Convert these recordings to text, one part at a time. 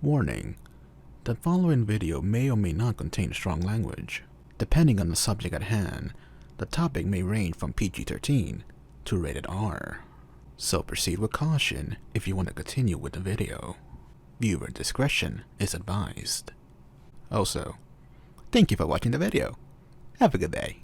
Warning: the following video may or may not contain strong language. Depending on the subject at hand, the topic may range from PG-13 to rated R. So proceed with caution if you want to continue with the video. Viewer discretion is advised. Also, thank you for watching the video. Have a good day.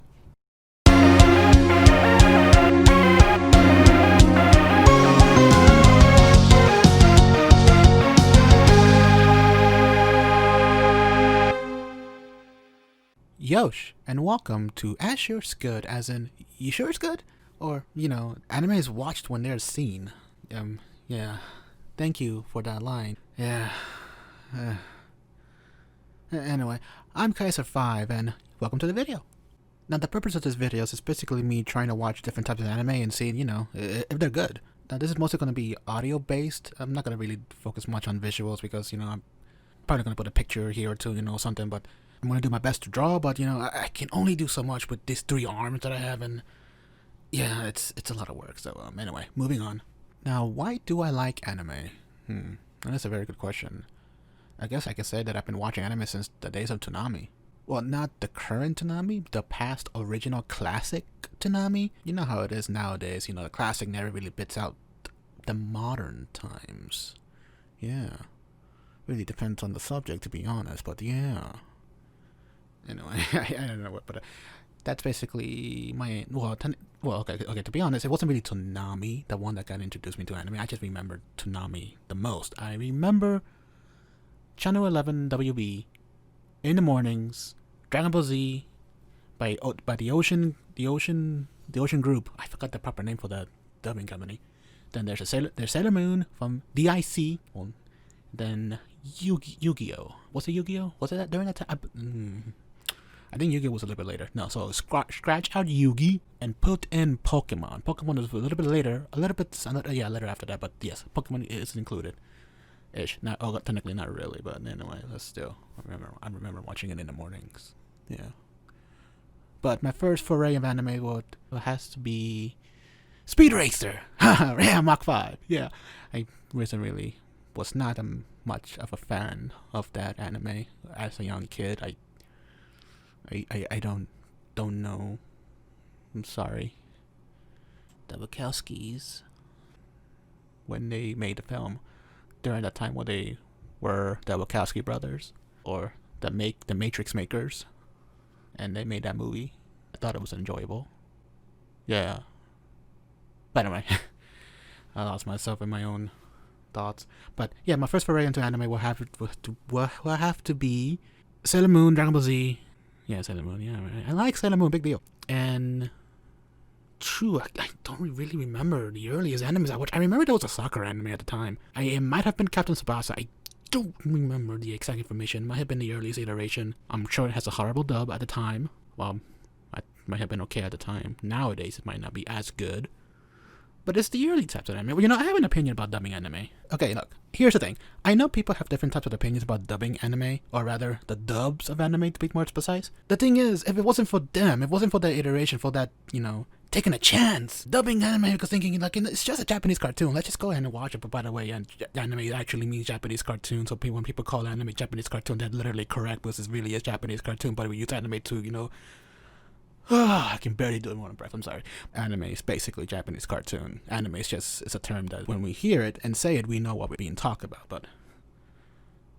Yosh, and welcome to Azure Sgood, as in, you sure it's good? Or, anime is watched when they're seen. Yeah. Thank you for that line. Yeah. Anyway, I'm Kaiser5, and welcome to the video. Now, the purpose of this video is basically me trying to watch different types of anime and seeing, if they're good. Now, this is mostly going to be audio-based. I'm not going to really focus much on visuals because, I'm probably going to put a picture here or two, something, but I'm going to do my best to draw, but, I can only do so much with these 3 arms that I have, and yeah, it's a lot of work. So, anyway, moving on. Now, why do I like anime? That's a very good question. I guess I can say that I've been watching anime since the days of Toonami. Well, not the current Toonami, the past original classic Toonami. You know how it is nowadays, the classic never really bits out the modern times. Yeah. Really depends on the subject, to be honest, but yeah. Anyway, I don't know what, but that's basically my, okay, to be honest, it wasn't really Toonami, the one that got introduced me to anime. I just remember Toonami the most. I remember Channel 11 WB, in the mornings, Dragon Ball Z, by the Ocean Group. I forgot the proper name for the dubbing company. Then there's Sailor Moon from DIC. Then Yu-Gi-Oh! Was it Yu-Gi-Oh? Was it that during that time? I think Yu-Gi-Oh was a little bit later. No, so scratch out Yu-Gi and put in Pokemon. Pokemon was a little bit later. A little bit after that, but yes, Pokemon is included. Ish. Not, technically not really, but anyway, that's still, I remember watching it in the mornings. Yeah. But my first foray of anime has to be Speed Racer. Yeah, Mach 5. Yeah. I really was not much of a fan of that anime as a young kid. I don't know. I'm sorry. The Wachowskis, when they made the film, during that time when they were the Wachowski brothers, or the Matrix makers, and they made that movie, I thought it was enjoyable. Yeah. But anyway, I lost myself in my own thoughts. But yeah, my first foray into anime will have to be Sailor Moon, Dragon Ball Z. Yeah, Sailor Moon. Yeah, I like Sailor Moon. Big deal. And true, I don't really remember the earliest animes I watched. I remember there was a soccer anime at the time. It might have been Captain Tsubasa. I don't remember the exact information. It might have been the earliest iteration. I'm sure it has a horrible dub at the time. Well, it might have been okay at the time. Nowadays, it might not be as good. But it's the early types of anime. Well, I have an opinion about dubbing anime. Okay, look, here's the thing. I know people have different types of opinions about dubbing anime, or rather, the dubs of anime, to be more precise. The thing is, if it wasn't for them, if it wasn't for that iteration, for that, taking a chance, dubbing anime, because thinking, like, it's just a Japanese cartoon, let's just go ahead and watch it. But by the way, anime actually means Japanese cartoon, so when people call anime Japanese cartoon, that's literally correct, because it really is Japanese cartoon, but we use anime to, I can barely do it on breath, I'm sorry. Anime is basically Japanese cartoon. Anime is it's a term that when we hear it and say it, we know what we're being talked about. But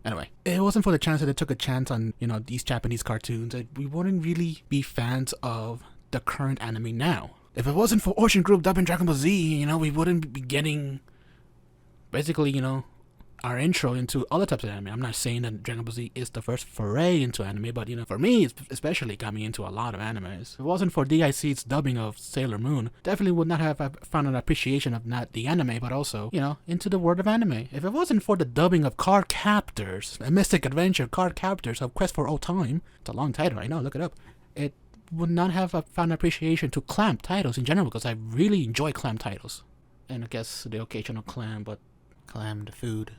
anyway, it wasn't for the chance that they took a chance on, these Japanese cartoons, that we wouldn't really be fans of the current anime now. If it wasn't for Ocean Group dubbing Dragon Ball Z, we wouldn't be getting, basically, our intro into other types of anime. I'm not saying that Dragon Ball Z is the first foray into anime, but for me, it's especially got me into a lot of animes. If it wasn't for DIC's dubbing of Sailor Moon, definitely would not have found an appreciation of not the anime, but also, into the world of anime. If it wasn't for the dubbing of Card Captors, a Mystic Adventure Card Captors of Quest for Old Time, it's a long title, I know, look it up. It would not have found appreciation to clamp titles in general, because I really enjoy clamp titles. And I guess the occasional clam, but clam the food.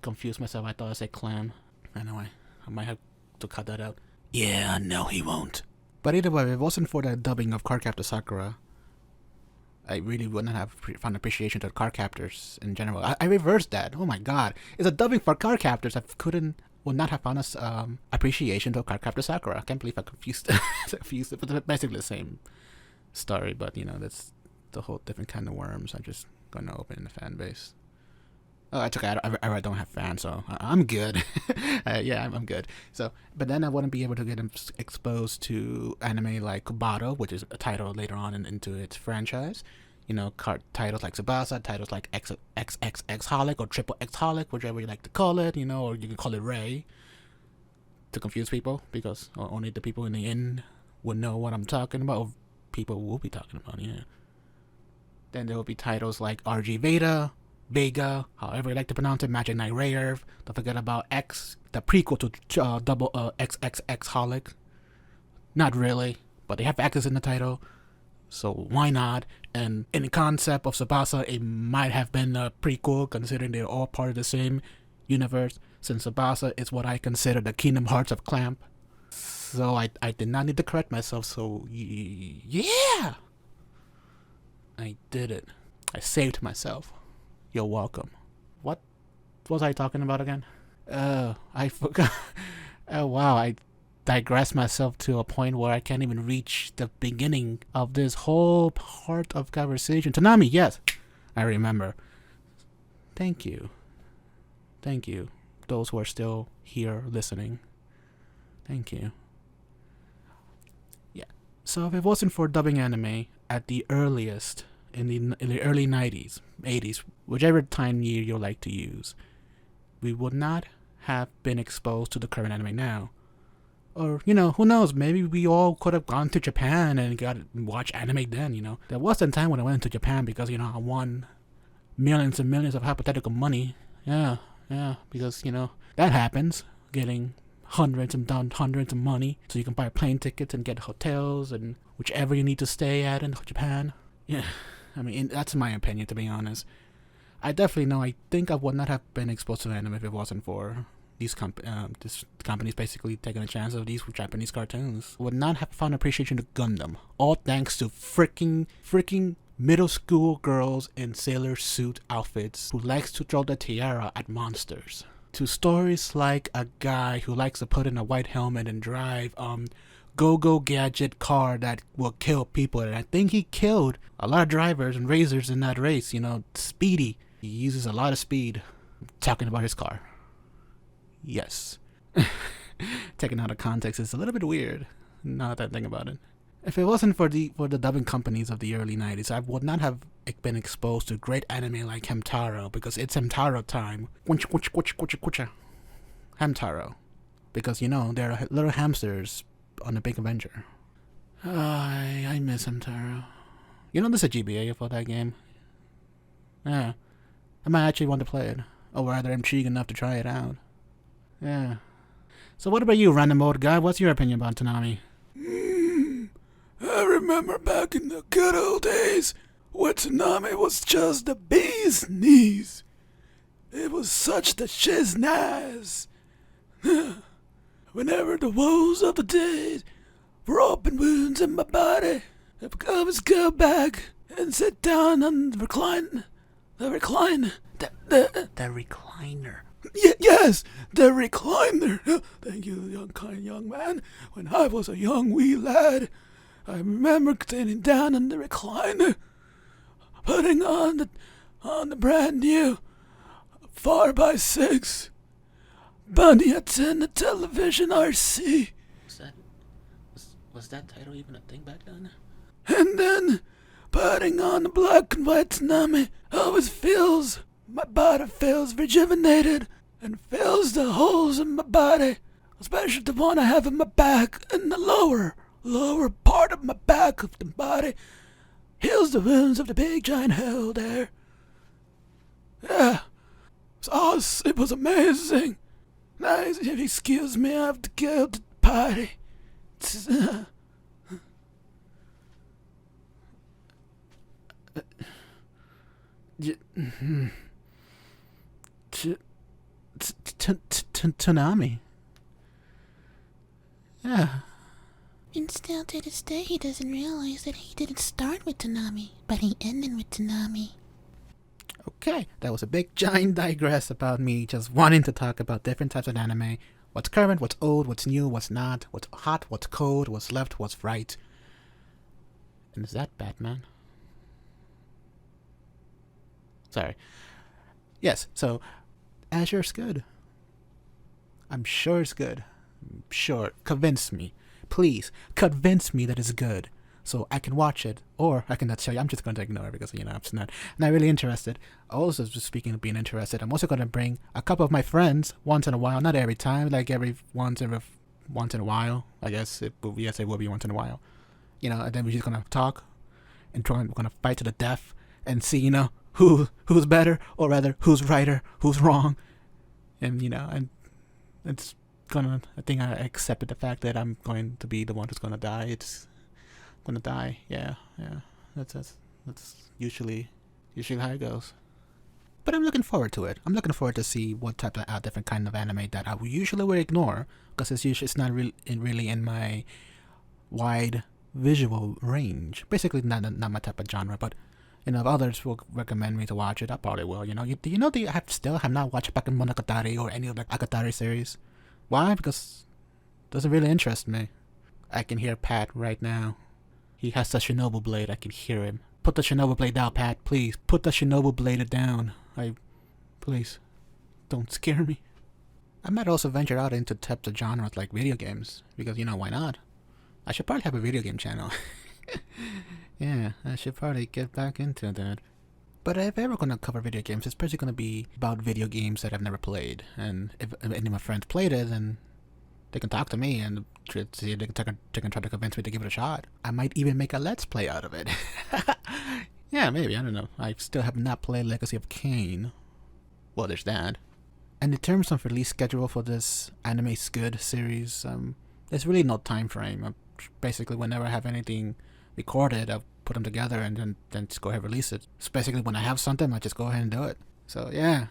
Confused myself. I thought I said clam. Anyway, I might have to cut that out. Yeah, no, he won't. But either way, if it wasn't for the dubbing of Cardcaptor Sakura, I really would not have found appreciation to car captors in general. I reversed that. Oh my god. It's a dubbing for car captors. Would not have found a appreciation to car captor Sakura. I can't believe I confused confused it, but they're basically the same story, but you know, that's the whole different kind of worms. I'm just gonna open in the fan base. Oh, it's okay. I don't have fans, so I'm good. Yeah, I'm good. So, but then I wouldn't be able to get exposed to anime like Kubato, which is a title later on into its franchise. You know, titles like Tsubasa, titles like XXX Holic or Triple X Holic, whichever you like to call it. You know, or you can call it Ray to confuse people, because only the people in the inn would know what I'm talking about. Or people will be talking about. Yeah. Then there will be titles like RG Vega, however you like to pronounce it, Magic Knight Rayearth. Don't forget about X, the prequel to double XXX Holic. Not really, but they have X's in the title, so why not? And in the concept of Tsubasa, it might have been a prequel, considering they're all part of the same universe, since Tsubasa is what I consider the Kingdom Hearts of Clamp. So I did not need to correct myself, so yeah! I did it. I saved myself. You're welcome. What was I talking about again? I forgot. Oh wow, I digressed myself to a point where I can't even reach the beginning of this whole part of conversation. Tanami, yes, I remember. Thank you. Thank you. Those who are still here listening. Thank you. Yeah. So if it wasn't for dubbing anime at the earliest, in the early 90s, 80s, whichever time year you like to use, we would not have been exposed to the current anime now. Or, you know, who knows, maybe we all could have gone to Japan and got to watch anime then, you know. There was a time when I went to Japan because, you know, I won millions and millions of hypothetical money. Yeah, because, you know, that happens, getting hundreds of money so you can buy plane tickets and get hotels and whichever you need to stay at in Japan. Yeah. I mean, that's my opinion, to be honest. I definitely know. I think I would not have been exposed to anime if it wasn't for these companies basically taking a chance of these Japanese cartoons. Would not have found appreciation to Gundam, all thanks to freaking middle school girls in sailor suit outfits who likes to throw the tiara at monsters. To stories like a guy who likes to put in a white helmet and drive go-go gadget car that will kill people, and I think he killed a lot of drivers and racers in that race. You know, Speedy. He uses a lot of speed. I'm talking about his car. Yes. Taken out of context is a little bit weird, now that I think about it. If it wasn't for the dubbing companies of the early 90s, I would not have been exposed to great anime like Hamtaro, because it's Hamtaro time. Hamtaro. Because, you know, they're little hamsters on a big adventure. I miss Hamtaro. You know, there's a GBA for that game. Yeah. I might actually want to play it. Or rather, I'm intrigued enough to try it out. Yeah. So what about you, random old guy? What's your opinion about Tanami? I remember back in the good old days when Tanami was just the bee's knees. It was such the shiznaz. Whenever the woes of the day were open wounds in my body, I would always go back and sit down on the recliner. The recliner. Yes, the recliner. Thank you, kind young man. When I was a young wee lad, I remember sitting down on the recliner, putting on the brand new 4x6 Bunny-Ets in the television RC. Was that title even a thing back then? And then putting on the black and white Tanami always feels, my body feels rejuvenated and fills the holes in my body, especially the one I have in my back and the lower part of my back of the body heals the wounds of the big giant hole there. Yeah, it was amazing. Nice, if you excuse me, I have to go to the party. Tanami. Yeah. And still to this day, he doesn't realize that he didn't start with Toonami, but he ended with Toonami. Okay, that was a big giant digress about me just wanting to talk about different types of anime. What's current, what's old, what's new, what's not, what's hot, what's cold, what's left, what's right. And is that Batman? Sorry. Yes, so Azure Sgood. I'm sure it's good. I'm sure. Convince me. Please, convince me that it's good. So I can watch it, or I can not tell you. I'm just going to ignore it because, I'm not really interested. Also, just speaking of being interested, I'm also going to bring a couple of my friends once in a while. Not every time, like every once in a while. I guess it will be once in a while. And then we're just going to talk and we're going to fight to the death and see, who's better, or rather, who's righter, who's wrong. And, and it's I think I accepted the fact that I'm going to be the one who's going to die. It's gonna die. Yeah. That's usually how it goes. But I'm looking forward to it. I'm looking forward to see what type of different kind of anime that I usually would ignore because it's not really in my wide visual range. Basically, not my type of genre. But if others will recommend me to watch it, I probably will. Do you know that I still have not watched Bakemonogatari or any of the Agatari series? Why? Because it doesn't really interest me. I can hear Pat right now. He has the Shinobu blade. I can hear him. Put the Shinobu blade down, Pat. Please. Put the Shinobu blade down. Please. Don't scare me. I might also venture out into types of genres like video games. Because, why not? I should probably have a video game channel. Yeah, I should probably get back into that. But if ever going to cover video games, it's probably going to be about video games that I've never played. And if any of my friends played it, then they can talk to me and see if they can try to convince me to give it a shot. I might even make a Let's Play out of it. Yeah, maybe. I don't know. I still have not played Legacy of Kain. Well, there's that. And in terms of release schedule for this Anime Sgood series, there's really no time frame. Basically, whenever I have anything recorded, I'll put them together and then just go ahead and release it. So basically, when I have something, I just go ahead and do it. So, yeah.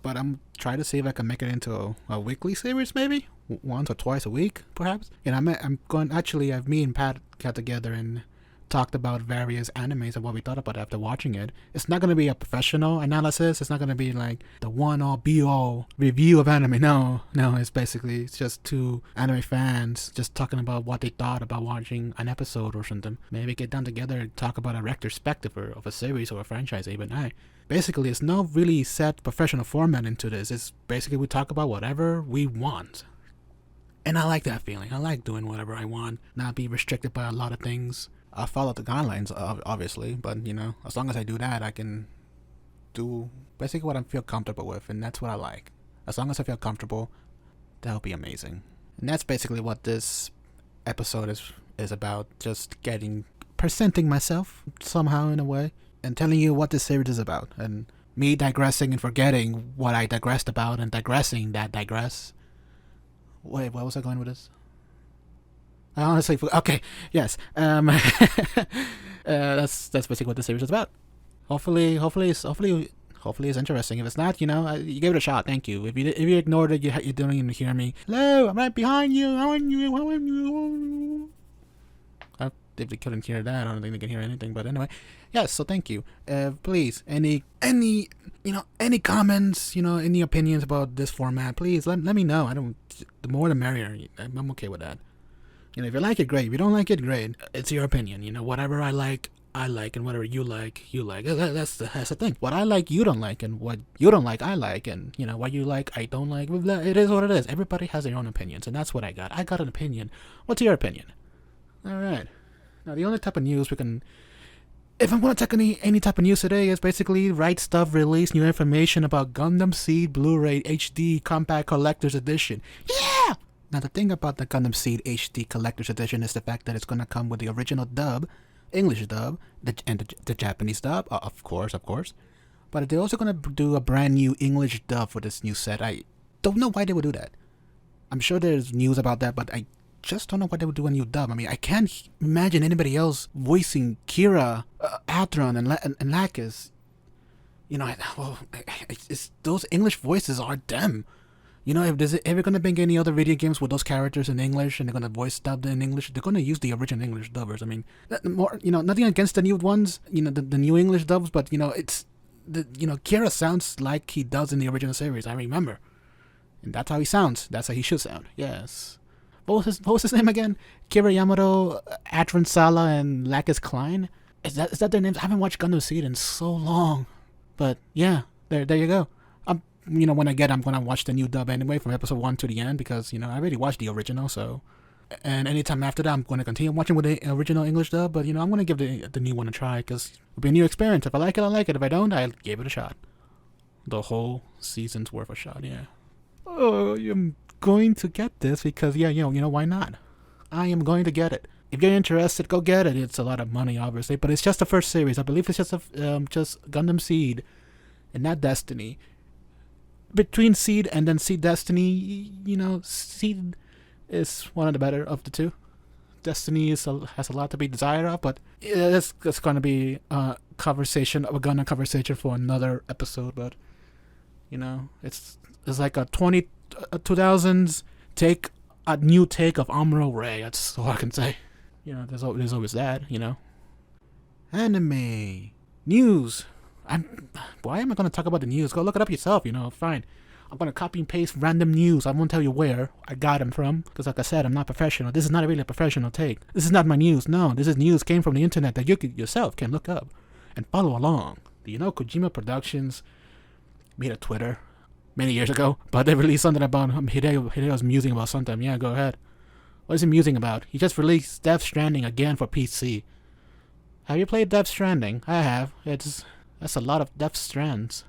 But I'm trying to see if I can make it into a weekly series, maybe once or twice a week, perhaps. I'm going. Actually, me and Pat got together and talked about various animes and what we thought about it after watching it. It's not going to be a professional analysis. It's not going to be like the one-all be-all review of anime. No. It's just two anime fans just talking about what they thought about watching an episode or something. Maybe get down together and talk about a retrospective of a series or a franchise even. Basically, it's no really set professional format into this. It's basically we talk about whatever we want. And I like that feeling. I like doing whatever I want, not be restricted by a lot of things. I follow the guidelines, obviously, but, as long as I do that, I can do basically what I feel comfortable with, and that's what I like. As long as I feel comfortable, that'll be amazing. And that's basically what this episode is about, just presenting myself somehow in a way, and telling you what this series is about, and me digressing and forgetting what I digressed about, and digressing that digress. Wait, where was I going with this? I honestly forgot. Okay, yes. That's basically what the series is about. Hopefully it's interesting. If it's not, you gave it a shot. Thank you. If you ignored it, you don't even hear me. Hello, I'm right behind you. If they couldn't hear that, I don't think they can hear anything. But anyway, yes. So thank you. Please, any comments, any opinions about this format? Please let me know. The more the merrier. I'm okay with that. If you like it, great. If you don't like it, great. It's your opinion. Whatever I like, and whatever you like, you like. That's the thing. What I like, you don't like, and what you don't like, I like, and what you like, I don't like. It is what it is. Everybody has their own opinions, and that's what I got. I got an opinion. What's your opinion? All right. Now the only type of news if I'm going to talk any type of news today, is basically Right Stuff released new information about Gundam Seed Blu-ray HD Compact Collector's Edition. Yeah! Now, the thing about the Gundam Seed HD Collector's Edition is the fact that it's going to come with the original dub, English dub, and the Japanese dub, of course. But they're also going to do a brand new English dub for this new set. I don't know why they would do that. I'm sure there's news about that, but I just don't know why they would do a new dub. I mean, I can't imagine anybody else voicing Kira, Atron, and Lacus. Those English voices are them. You know, if there's ever gonna be any other video games with those characters in English and they're gonna voice dub in English, they're gonna use the original English dubbers. I mean, more, you know, nothing against the new ones, you know, the new English dubs, but you know, Kira sounds like he does in the original series. I remember, and that's how he sounds. That's how he should sound. Yes. What was his name again? Kira Yamato, Atron Sala, and Lacus Klein. Is that their names? I haven't watched Gundam Seed in so long, but yeah, there you go. You know, when I'm gonna watch the new dub anyway from episode 1 to the end because, you know, I already watched the original, so. And anytime after that, I'm gonna continue watching with the original English dub, but, you know, I'm gonna give the new one a try because it'll be a new experience. If I like it, I like it. If I don't, I give it a shot. The whole season's worth a shot, yeah. Oh, I'm going to get this because, yeah, you know, why not? I am going to get it. If you're interested, go get it. It's a lot of money, obviously, but it's just the first series. I believe it's just Gundam Seed and not Destiny. Between Seed and then Seed Destiny, you know, Seed is one of the better of the two. Destiny has a lot to be desired of, but it's going to be a Gundam conversation for another episode. But, you know, it's like a 2000s take, a new take of Amuro Ray. That's all I can say. You know, there's always that, you know. Anime news. Why am I going to talk about the news? Go look it up yourself, you know, fine. I'm going to copy and paste random news. I won't tell you where I got them from, because like I said, I'm not professional. This is not really a professional take. This is not my news. No, this is news came from the internet that you yourself can look up and follow along. Do you know Kojima Productions made a Twitter many years ago, but they released something about Hideo's musing about something. Yeah, go ahead. What is he musing about? He just released Death Stranding again for PC. Have you played Death Stranding? I have. That's a lot of death strands.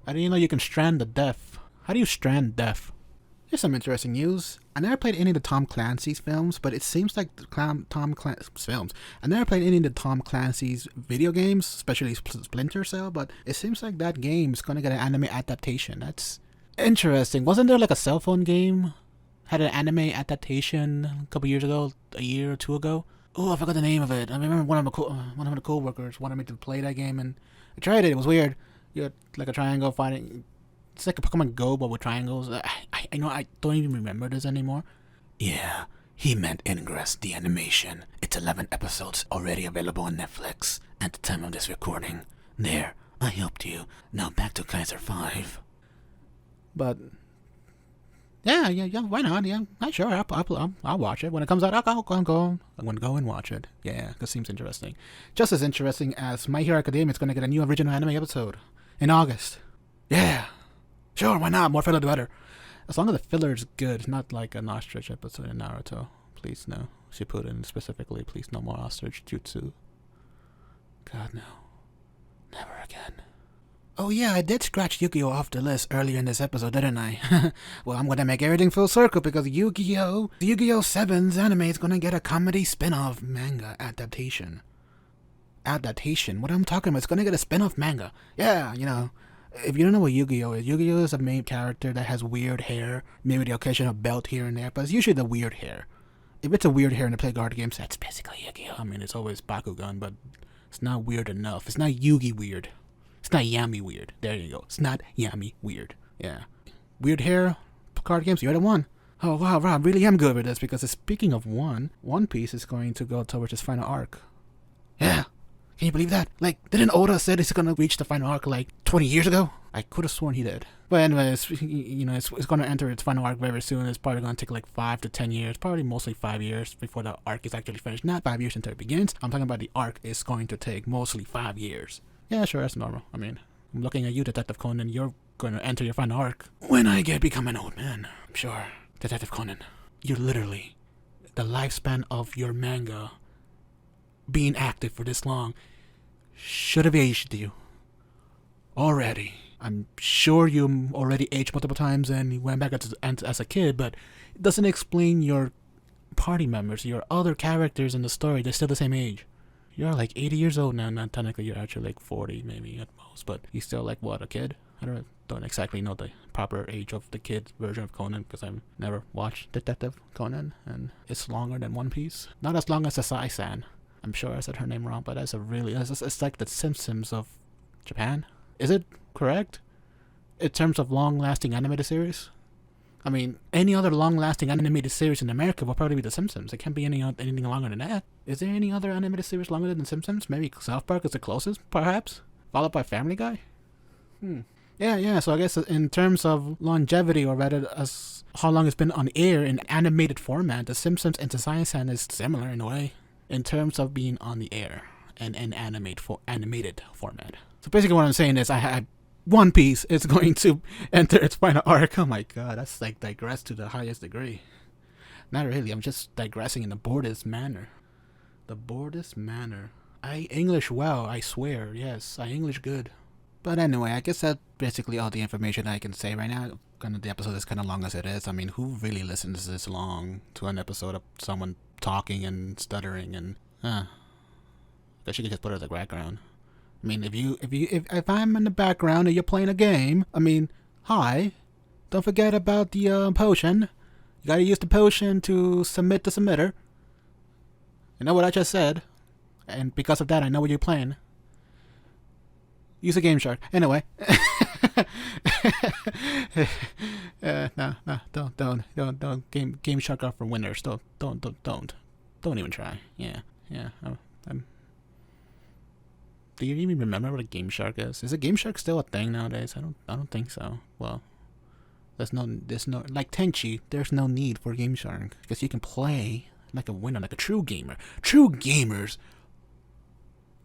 I didn't know you can strand the death. How do you strand death? Here's some interesting news. I never played any of the Tom Clancy's films, but it seems like Tom Clancy's films. I never played any of the Tom Clancy's video games, especially Splinter Cell, but it seems like that game is going to get an anime adaptation. That's interesting. Wasn't there like a cell phone game? Had an anime adaptation a couple years ago, a year or two ago? Oh, I forgot the name of it. I remember one of the co-workers wanted me to play that game, and I tried it. It was weird. You had like a triangle fighting. It's like a Pokemon Go, but with triangles. I know I don't even remember this anymore. Yeah, he meant Ingress, the animation. It's 11 episodes already available on Netflix at the time of this recording. There, I helped you. Now back to Kaiser 5. But yeah, why not? Yeah, sure, I'll watch it when it comes out. I'm going to go and watch it. Yeah, this seems interesting. Just as interesting as My Hero Academia is going to get a new original anime episode in August. Yeah, sure, why not? More filler the better. As long as the filler is good, not like an ostrich episode in Naruto. Please no. Shippuden specifically, please no more ostrich jutsu. God no. Never again. Oh yeah, I did scratch Yu-Gi-Oh! Off the list earlier in this episode, didn't I? Well, I'm gonna make everything full circle because Yu-Gi-Oh! Yu-Gi-Oh! 7's anime is gonna get a comedy spin-off manga adaptation. What I'm talking about, it's gonna get a spin-off manga. Yeah, you know, if you don't know what Yu-Gi-Oh! is, Yu-Gi-Oh! is a main character that has weird hair, maybe the occasional belt here and there, but it's usually the weird hair. If it's a weird hair in the play card games, that's basically Yu-Gi-Oh! I mean, it's always Bakugan, but it's not weird enough. It's not Yugi weird. It's not Yami weird. There you go. It's not Yami weird. Yeah. Weird hair, card games, you're the one. Oh, wow, Rob, really am good with this because speaking of One Piece is going to go towards its final arc. Yeah. Can you believe that? Like, didn't Oda said it's going to reach the final arc like 20 years ago? I could have sworn he did. But anyways, you know, it's going to enter its final arc very soon. It's probably going to take like 5 to 10 years, probably mostly 5 years before the arc is actually finished. Not 5 years until it begins. I'm talking about the arc is going to take mostly 5 years. Yeah, sure, that's normal. I mean, I'm looking at you, Detective Conan. You're going to enter your final arc. When I become an old man, I'm sure. Detective Conan, you're literally the lifespan of your manga being active for this long should have aged you. Already. I'm sure you already aged multiple times and you went back as a kid, but it doesn't explain your party members, your other characters in the story. They're still the same age. You're like 80 years old now. Not technically, you're actually like 40 maybe at most, but he's still like, what, a kid? I don't exactly know the proper age of the kid version of Conan because I've never watched Detective Conan, and it's longer than One Piece. Not as long as Asai-san. I'm sure I said her name wrong, but it's like the Simpsons of Japan. Is it correct? In terms of long-lasting animated series? I mean, any other long-lasting animated series in America will probably be The Simpsons. It can't be anything longer than that. Is there any other animated series longer than The Simpsons? Maybe South Park is the closest, perhaps? Followed by Family Guy? Yeah, so I guess in terms of longevity, or rather as how long it's been on air in animated format, The Simpsons and Society is similar in a way. In terms of being on the air and animated format. So basically what I'm saying is I had One Piece is going to enter its final arc. Oh my god, that's like digress to the highest degree. Not really, I'm just digressing in the boredest manner. The boredest manner. I English well, I swear. Yes, I English good. But anyway, I guess that's basically all the information I can say right now. Kind of the episode is kind of long as it is. I mean, who really listens this long to an episode of someone talking and stuttering and I guess you could just put it as a background. I mean, if I'm in the background and you're playing a game, I mean, hi, don't forget about the potion. You gotta use the potion to submit the submitter. You know what I just said, and because of that, I know what you're playing. Use a Game Shark. Anyway. No, don't. Game Shark are for winners. Don't even try. Yeah. Do you even remember what a Game Shark is? Is a Game Shark still a thing nowadays? I don't think so. Well, there's no like Tenchi. There's no need for Game Shark because you can play like a winner, like a true gamer. True gamers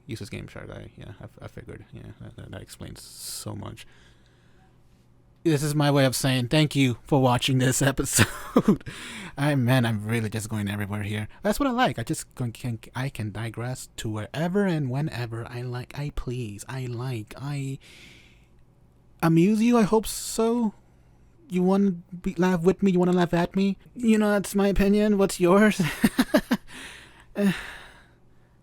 uses Game Shark. I figured. Yeah, that explains so much. This is my way of saying thank you for watching this episode. I'm really just going everywhere here. That's what I like. I can digress to wherever and whenever I please. I amuse you. I hope so. You want to laugh with me? You want to laugh at me? You know, that's my opinion. What's yours?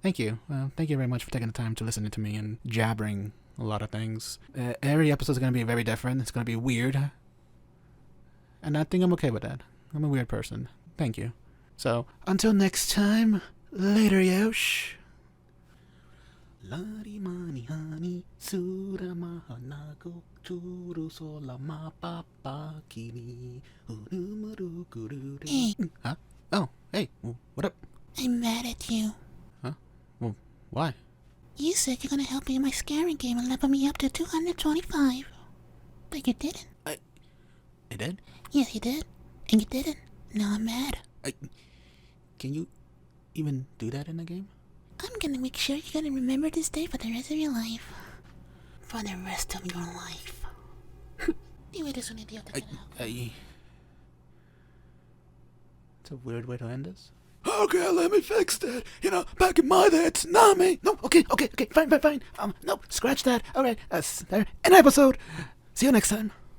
Thank you. Thank you very much for taking the time to listen to me and jabbering a lot of things. Every episode is going to be very different. It's going to be weird. And I think I'm okay with that. I'm a weird person. Thank you. So, until next time, later, Yosh. Lari mani hani sura mahanago churu sola ma papa kini urumuru guru. Hey. Huh? Oh, hey, what up? I'm mad at you. Huh? Well, why? You said you're gonna help me in my scaring game and level me up to 225. But you didn't. I did? Yes, you did. And you didn't. Now I'm mad. Can you even do that in the game? I'm gonna make sure you're gonna remember this day for the rest of your life. For the rest of your life. Dime eres un idiota. It's a weird way to end this. Okay, let me fix that. You know, back in my day, it's Nami. No, okay, fine. No, scratch that. Alright, an episode. See you next time.